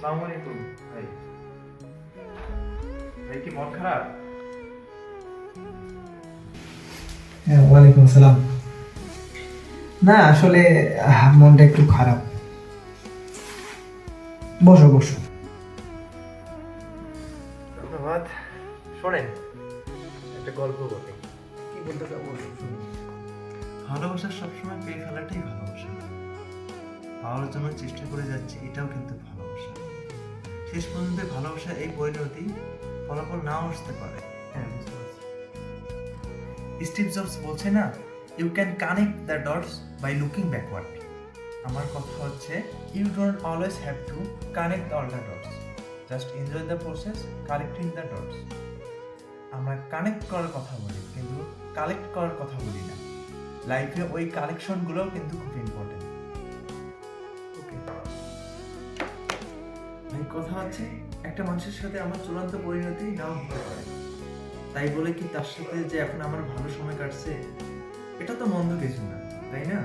আসসালামু আলাইকুম ভাই। ভাই কি মন খারাপ? হ্যাঁ, ওয়ালাইকুম আসসালাম। না আসলে মনটা একটু খারাপ। বসো বসো। ধন্যবাদ। শোনেন, একটা গল্প বলি। কি বলতে চাও বলো, শুনি। ভালোবাসা সবসময় পেয়ে ফেলাটাই ভালোবাসা না। পাওয়ার জন্য চেষ্টা করে যাচ্ছে, এটাও কিন্তু ভালোবাসা। শেষ পর্যন্ত ভালোবাসা এই পরিণতি ফলাফল নাও আসতে পারে। হ্যাঁ, বুঝতে পারছি। স্টিভ জবস বলছে না, you can connect the dots by looking backward. আমার কথা হচ্ছে, you don't always have to connect all the dots, just enjoy the process connecting the dots. আমরা কানেক্ট করার কথা বলি, কিন্তু কালেক্ট করার কথা বলি না। লাইফে ওই কালেকশনগুলোও কিন্তু খুব ইম্পর্টেন্ট। ওকে। ভাই কথা হচ্ছে, একটা মানুষের সাথে আমার চূড়ান্ত পরিণতি নাও হতে পারে, তাই বলে কি তার সাথে যে এখন আমার ভালো সময় কাটছে এটা তো মন্দ কিছু না, তাই না?